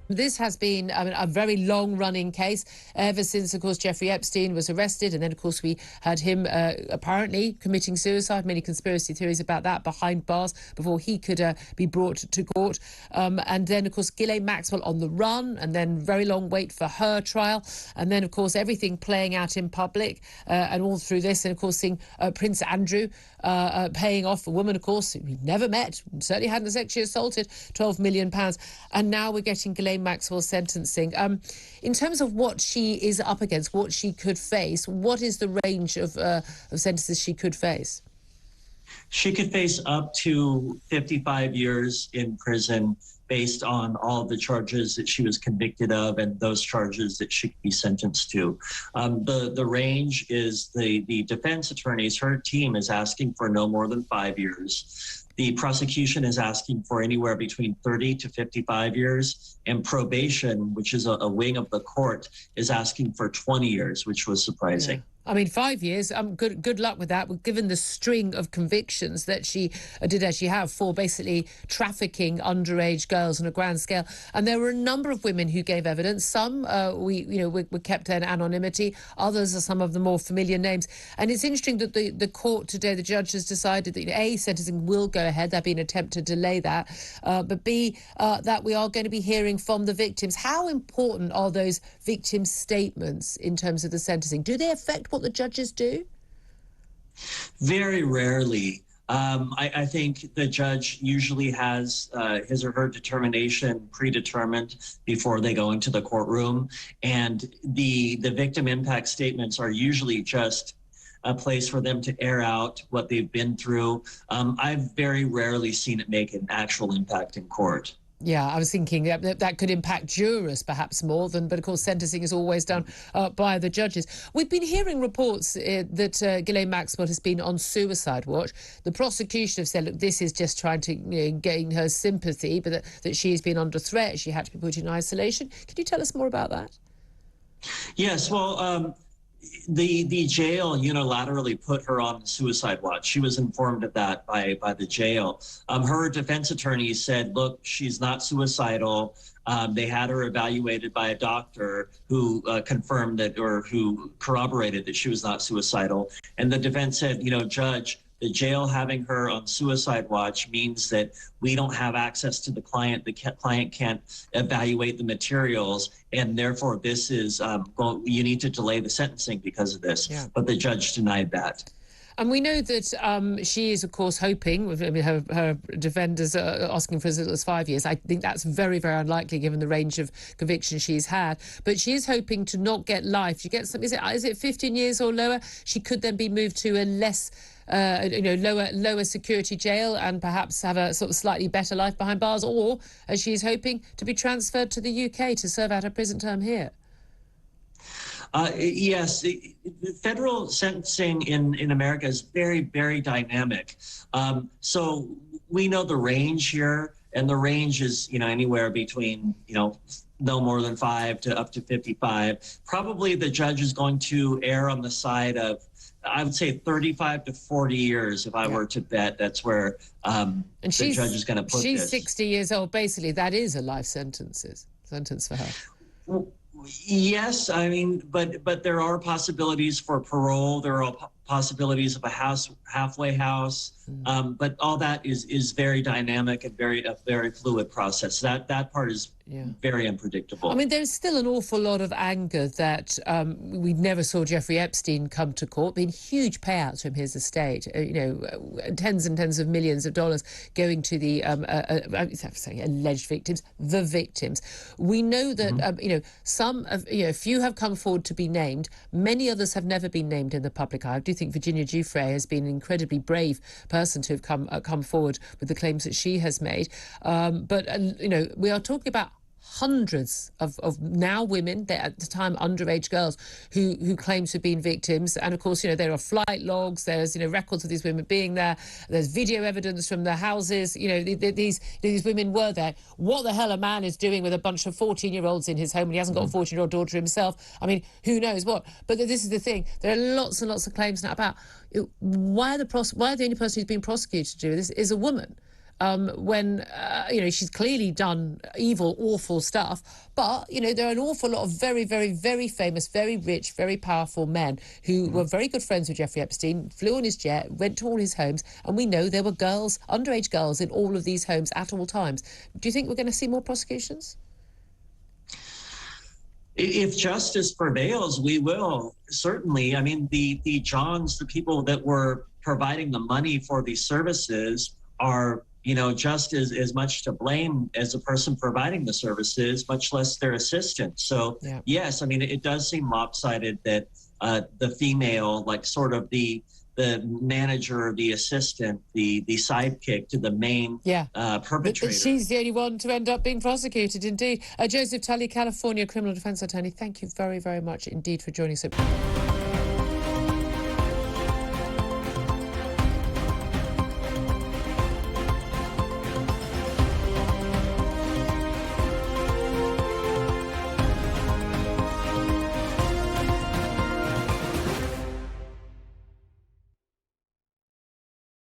This has been a very long-running case ever since, of course, Jeffrey Epstein was arrested. And then, of course, we had him apparently committing suicide. Many conspiracy theories about that behind bars before he could be brought to court. And then, of course, Ghislaine Maxwell on the run, and then very long wait for her trial. And then, of course, everything playing out in public and all through this. And, of course, seeing Prince Andrew paying off a woman, of course, who he'd never met, certainly hadn't sexually assaulted, £12 million. And now we're getting Ghislaine Maxwell sentencing. In terms of what she is up against, what she could face, what is the range of sentences she could face? She could face up to 55 years in prison based on all the charges that she was convicted of and those charges that she could be sentenced to. The range is the defense attorneys, her team is asking for no more than 5 years. The prosecution is asking for anywhere between 30 to 55 years, and probation, which is a wing of the court, is asking for 20 years, which was surprising. Yeah. I mean, 5 years, good luck with that, given the string of convictions that she did actually have for basically trafficking underage girls on a grand scale. And there were a number of women who gave evidence. Some were kept in anonymity. Others are some of the more familiar names. And it's interesting that the court today, the judge has decided that, A, sentencing will go ahead. There'll be an attempt to delay that. But B, that we are going to be hearing from the victims. How important are those victim statements in terms of the sentencing? Do they affect what the judges do? Very rarely. I think the judge usually has his or her determination predetermined before they go into the courtroom. And the victim impact statements are usually just a place for them to air out what they've been through. I've very rarely seen it make an actual impact in court. Yeah, I was thinking that could impact jurors perhaps more than, but of course sentencing is always done by the judges. We've been hearing reports that Ghislaine Maxwell has been on suicide watch. The prosecution have said, look, this is just trying to gain her sympathy, but that she has been under threat. She had to be put in isolation. Can you tell us more about that? Yes, well, the jail unilaterally put her on suicide watch. She was informed of that by the jail. Her defense attorney said, look, she's not suicidal. They had her evaluated by a doctor who confirmed that, or who corroborated that she was not suicidal. And the defense said, Judge, the jail having her on suicide watch means that we don't have access to the client. The client can't evaluate the materials, and therefore this is you need to delay the sentencing because of this. Yeah. But the judge denied that. And we know that she is, of course, hoping, I mean, her defenders are asking for as little as 5 years. I think that's very, very unlikely given the range of convictions she's had. But she is hoping to not get life. She gets, is it 15 years or lower? She could then be moved to a less, lower security jail and perhaps have a sort of slightly better life behind bars, or, as she's hoping, to be transferred to the UK to serve out her prison term here. Yes, the federal sentencing in America is very, very dynamic. So we know the range here, and the range is, anywhere between, no more than 5 to up to 55. Probably the judge is going to err on the side of, I would say 35 to 40 years, if I were to bet. That's where the judge is going to put this. She's 60 years old. Basically, that is a life sentence for her. Well, yes, I mean, but there are possibilities for parole. There are possibilities of a halfway house. But all that is very dynamic and a very fluid process. That part is very unpredictable. I mean, there's still an awful lot of anger that we never saw Jeffrey Epstein come to court. Been huge payouts from his estate, tens and tens of millions of dollars going to the alleged victims, the victims. We know that some of few have come forward to be named. Many others have never been named in the public eye. I do think Virginia Giuffre has been an incredibly brave person to have come forward with the claims that she has made. But we are talking about hundreds of now women, at the time underage girls, who claim to have been victims. And of course, there are flight logs, there's records of these women being there, there's video evidence from their houses. These women were there. What the hell a man is doing with a bunch of 14-year-olds in his home, and he hasn't got a 14-year-old daughter himself, I mean, who knows what. But this is the thing, there are lots and lots of claims now about why the only person who's been prosecuted to do this is a woman. when, she's clearly done evil, awful stuff. But, there are an awful lot of very, very, very famous, very rich, very powerful men who were very good friends with Jeffrey Epstein, flew on his jet, went to all his homes, and we know there were girls, underage girls, in all of these homes at all times. Do you think we're going to see more prosecutions? If justice prevails, we will, certainly. I mean, the Johns, the people that were providing the money for these services are, just as much to blame as the person providing the services, much less their assistant. So, yeah. Yes, I mean, it does seem lopsided that the female, like sort of the manager, the assistant, the sidekick to the main perpetrator. She's the only one to end up being prosecuted, indeed. Joseph Tully, California criminal defense attorney, thank you very, very much indeed for joining us.